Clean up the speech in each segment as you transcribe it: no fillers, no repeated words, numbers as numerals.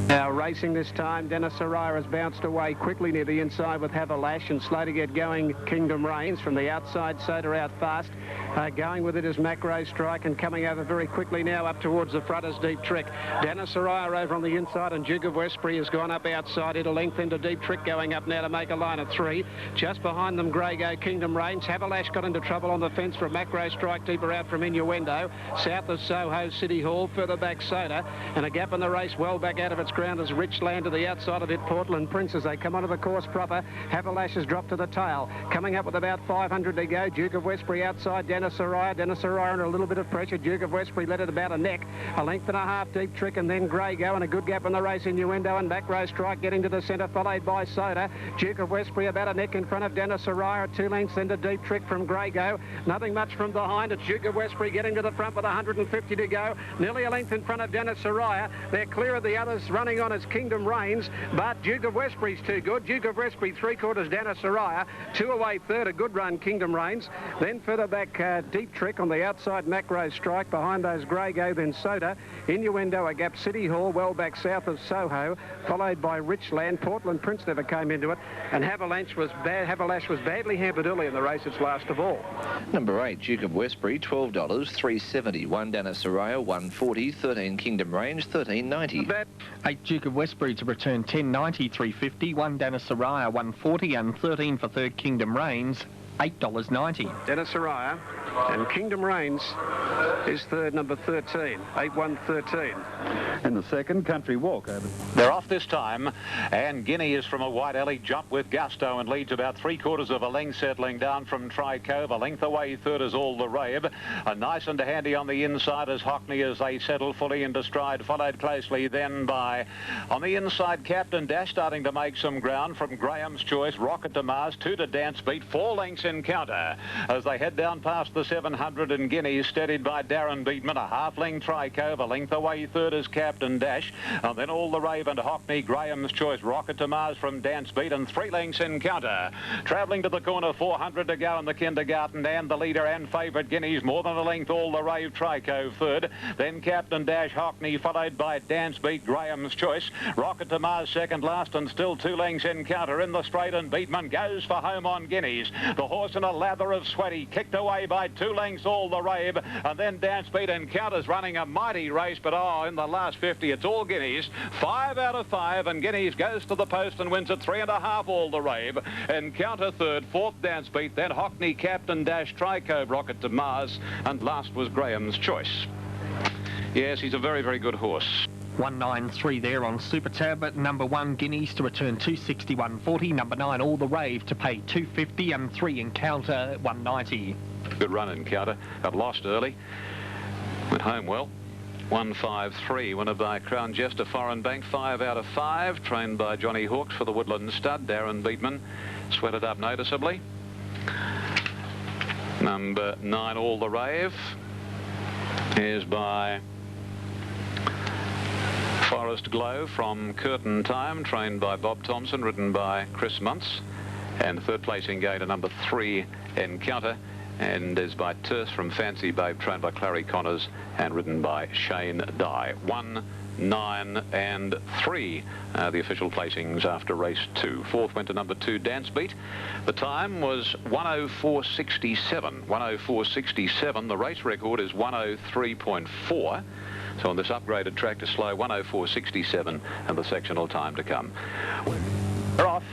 Now racing this time, Dennis Soraya has bounced away quickly near the inside with Have a Lash, and slow to get going Kingdom Reigns from the outside. Soda out fast. Going with it is Macro Strike, and coming over very quickly now up towards the front is Deep Trick. Dennis Soraya over on the inside, and Duke of Westbury has gone up outside. It'll length into Deep Trick going up now to make a line of 3. Just behind them, Grey Go Kingdom Reigns. Have a Lash got into trouble on the fence from Macro Strike, deeper out from Innuendo. South of Soho, City Hall, further back Soda, and a gap in the race well back out of its ground is Richland to the outside of it, Portland Prince as they come onto the course proper. Have a Lash has dropped to the tail. Coming up with about 500 to go, Duke of Westbury outside, Dennis Soraya. Dennis Soraya under a little bit of pressure. Duke of Westbury led it about a neck. A length and a half, Deep Trick, and then Grey Go, and a good gap in the race, Innuendo and Macro Strike getting to the centre, followed by Soda. Duke of Westbury about a neck in front of Dennis Soraya, 2 lengths into Deep Trick from Grey Go. Nothing much from behind. It's Duke of Westbury getting to the front with 150 to go. Nearly a length in front of Dennis Soraya. They're clear of the others. Running on is Kingdom Reigns, but Duke of Westbury's too good. Duke of Westbury 3/4, Dennis Soraya. 2 away third, a good run, Kingdom Reigns. Then further back, Deep Trick on the outside, Macro Strike. Behind those, Grey Go, then Soda. Innuendo, a gap, City Hall, well back south of Soho, followed by Richland. Portland Prince never came into it, and Have a Lash was badly hampered early in the race, its last of all. Number 8, Duke of Westbury, $12, $3.70. 1 Dennis Soraya, $1.40. 13 Kingdom Range, $13.90. 8 Duke of Westbury to return, $10.90, $3.50. 1 Dennis Soraya, $1.40, and 13 for third Kingdom Reigns, $8.90. Dennis Soraya, and Kingdom Reigns is third, number 13, 8-1-13. And the second, Country Walk over. They're off this time, and Guinea is from a wide alley jump with gusto and leads about 3/4 of a length, settling down from Tri-Cove. A length away third is All the Rave. A nice and handy on the inside as Hockney as they settle fully into stride, followed closely then by, on the inside, Captain Dash starting to make some ground from Graham's Choice. Rocket to Mars, 2 to Dance Beat, 4 lengths Encounter as they head down past the 700 and Guineas, steadied by Darren Beatman. A half length Tri-Cove, a length away third is Captain Dash, and then All the Rave and Hockney, Graham's Choice, Rocket to Mars from Dance Beat, and 3 lengths Encounter. Travelling to the corner, 400 to go in the kindergarten, and the leader and favourite Guineas, more than a length All the Rave, Tri-Cove third, then Captain Dash, Hockney, followed by Dance Beat, Graham's Choice, Rocket to Mars second last, and still 2 lengths Encounter in the straight, and Beatman goes for home on Guineas. The horse in a lather of sweaty, kicked away by 2 lengths All the Rave, and then Dance Beat. Encounter's running a mighty race, but in the last 50 it's all Guineas. 5 out of 5, and Guineas goes to the post and wins at 3.5 All the Rave. Encounter third, fourth Dance Beat, then Hockney, Captain Dash, Tri-Cove, Rocket to Mars, and last was Graham's Choice. Yes, he's a very, very good horse. 193 there on Super Tab. Number 1 Guineas to return, 261.40. Number 9 All the Rave to pay 250, and 3 Encounter 190. Good run Encounter. Got lost early. Went home well. 153, winner by Crown Jester, Foreign Bank, 5 out of 5. Trained by Johnny Hawkes for the Woodland Stud. Darren Beatman sweated up noticeably. Number 9 All the Rave is by Forest Glow from Curtain Time, trained by Bob Thompson, ridden by Chris Muntz. And third placing gainer, number 3 Encounter, and is by Terse from Fancy Babe, trained by Clary Connors and ridden by Shane Dye. 1, 9 and 3 the official placings after race 2. Fourth went to number 2 Dance Beat. The time was 1:04.67. 1:04.67. The race record is 1:03.4. So on this upgraded track to slow, 1:04.67, and the sectional time to come. We're off.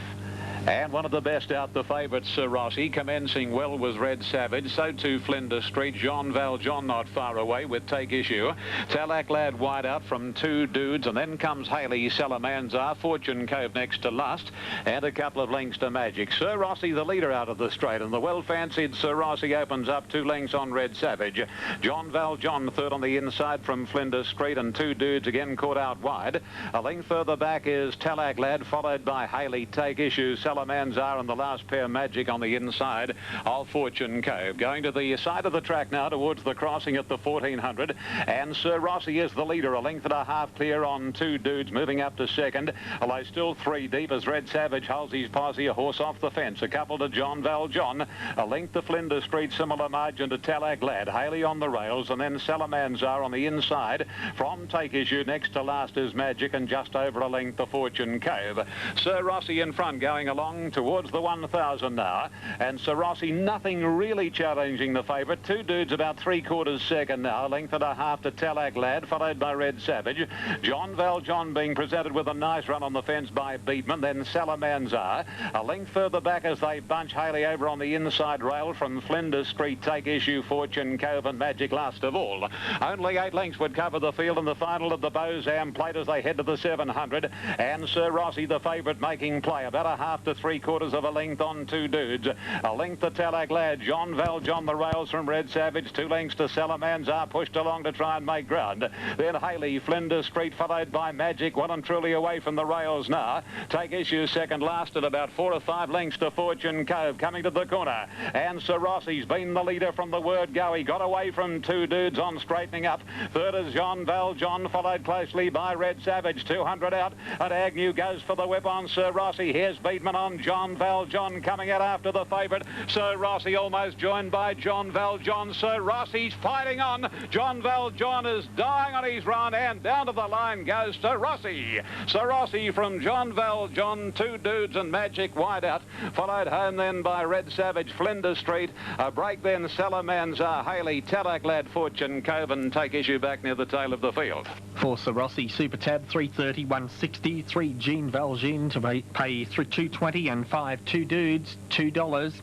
And one of the best out, the favourite Sir Rossi, commencing well with Red Savage. So too Flinders Street. Jean Valjean not far away with Take Issue. Talak Lad wide out from 2 Dudes, and then comes Haley Salamanzar. Fortune Cove next to last, and a couple of lengths to Magic. Sir Rossi the leader out of the straight, and the well-fancied Sir Rossi opens up 2 lengths on Red Savage. John Valjean third on the inside from Flinders Street, and 2 Dudes again caught out wide. A length further back is Talak Lad, followed by Haley Take Issue Salamanzar and the last pair Magic on the inside of Fortune Cove. Going to the side of the track now towards the crossing at the 1400, and Sir Rossi is the leader, a length and a half clear on Two Dudes, moving up to second, although still 3 deep as Red Savage holds his posse, a horse off the fence. A couple to John Valjean, a length to Flinders Street, similar margin to Tallack Lad. Haley on the rails, and then Salamanzar on the inside. From Take Issue next to last is Magic, and just over a length to Fortune Cove. Sir Rossi in front, going along towards the 1000 now, and Sir Rossi nothing really challenging the favourite. Two Dudes about 3/4 second now, length and a half to Tallack Lad, followed by Red Savage. John Valjean being presented with a nice run on the fence by Beatman, then Salamanzar. A length further back as they bunch Haley over on the inside rail from Flinders Street, Take Issue, Fortune Cove and Magic last of all. Only 8 lengths would cover the field in the final of the Bozam Plate as they head to the 700, and Sir Rossi the favourite making play, about a half to 3/4 of a length on Two Dudes. A length to Tallack Lad, John Valjean the rails from Red Savage, 2 lengths to Salamanzar, pushed along to try and make ground. Then Haley, Flinders Street, followed by Magic, well and truly away from the rails now. Take Issue second last at about 4 or 5 lengths to Fortune Cove, coming to the corner. And Sir Rossi's been the leader from the word go. He got away from Two Dudes on straightening up. Third is John Valjean, followed closely by Red Savage. 200 out, and Agnew goes for the whip on Sir Rossi. Here's Beatman on John Valjean coming out after the favourite. Sir Rossi almost joined by John Valjean. Sir Rossi's fighting on. John Valjean is dying on his run, and down to the line goes Sir Rossi. Sir Rossi from John Valjean, Two Dudes and Magic wide out, followed home then by Red Savage, Flinders Street. A break then Salamanzar, Haley, Tallack Lad, Fortune Cove and Take Issue back near the tail of the field. For Sir Rossi, Super Tab 330, 160, 3 Jean Valjean to pay 220 and 5 Two Dudes, $2.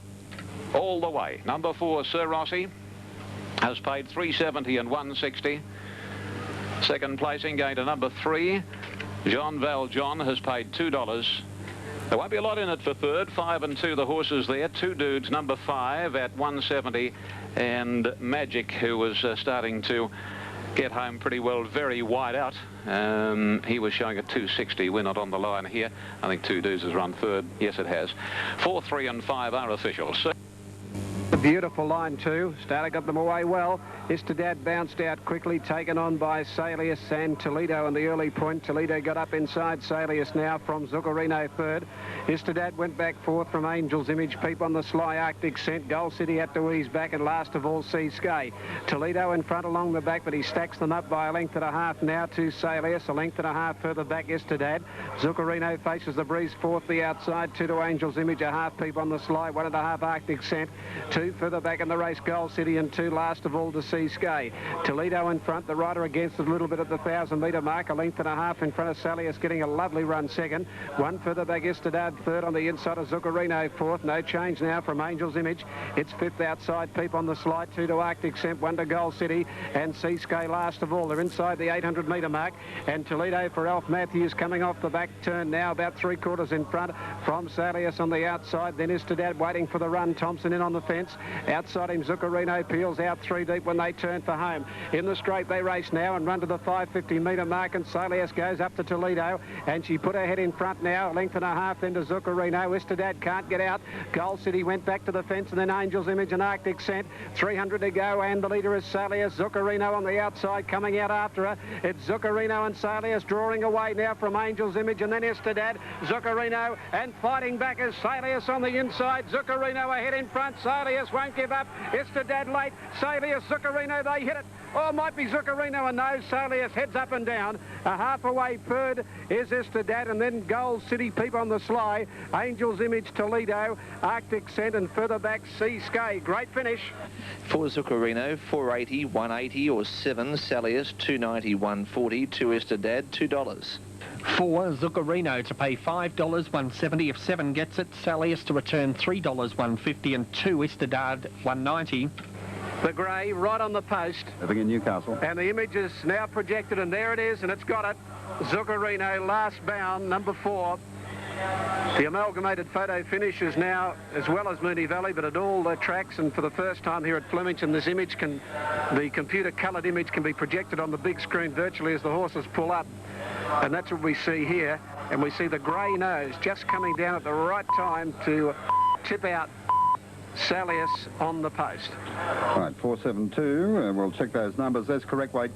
All the way. Number 4, Sir Rossi, has paid 370 and 160. Second placing going to number 3. John Valjean has paid $2. There won't be a lot in it for third. 5 and 2 the horses there. Two Dudes, number 5 at 170, and Magic, who was starting to get home pretty well, very wide out. He was showing a 260. We're not on the line here. I think Two Dudes has run third. Yes, it has. 4, 3 and 5 are official. So A beautiful line too. Starter got them away well. Istedad bounced out quickly, taken on by Salius and Toledo in the early point. Toledo got up inside Salius now from Zuccarino third. Istedad went back fourth from Angel's Image. Peep on the Sly, Arctic Scent. Goal City had to ease back, and last of all Seascape. Toledo in front along the back, but he stacks them up by a length and a half now to Salius. A length and a half further back Istedad. Zuccarino faces the breeze fourth the outside. 2 to Angel's Image, a half Peep on the Sly, 1 1/2 Arctic Scent. 2 further back in the race, Goal City, and 2 last of all to Seascape. Toledo in front, the rider against it a little bit at the 1,000-metre mark. A length and a half in front of Salius, getting a lovely run second. 1 further back Istedad third, on the inside of Zuccarino fourth. No change now from Angel's Image. It's fifth outside, Peep on the Slide. 2 to Arctic Scent, 1 to Goal City, and Seascape last of all. They're inside the 800-metre mark, and Toledo for Alf Matthews coming off the back turn now, about 3/4 in front from Salius on the outside. Then Istedad waiting for the run. Thompson in on the fence. Outside him, Zuccarino peels out 3 deep when they turn for home. In the straight they race now and run to the 550-metre mark, and Salius goes up to Toledo, and she put her head in front now. A length and a half then to Zuccarino. Istedad can't get out. Goal City went back to the fence, and then Angel's Image and Arctic Scent. 300 to go, and the leader is Salius. Zuccarino on the outside coming out after her. It's Zuccarino and Salius drawing away now from Angel's Image, and then Istedad. Zuccarino and fighting back is Salius on the inside. Zuccarino ahead in front. Salius won't give up. Istedad late. Salius, Zuccarino, they hit it. Oh, might be Zuccarino, and no, Salius heads up and down. A half away third is Istedad, and then Gold City, Peep on the Sly, Angel's Image, Toledo, Arctic Scent, and further back Seascape. Great finish. For Zuccarino, 480, 180 or 7. Salius, 290, 140. 2 Istedad, $2. For Zuccarino to pay $5, 170. If 7 gets it, Salius to return $3, 150, and 2 Istedad, 190. The grey right on the post. Living in Newcastle. And the image is now projected, and there it is, and it's got it. Zuccarino, last bound, number 4. The amalgamated photo finish is now, as well as Moonee Valley, but at all the tracks, and for the first time here at Flemington, this image the computer coloured image can be projected on the big screen virtually as the horses pull up. And that's what we see here. And we see the grey nose just coming down at the right time to tip out Salius on the post. Right, 472. We'll check those numbers. That's correct weight.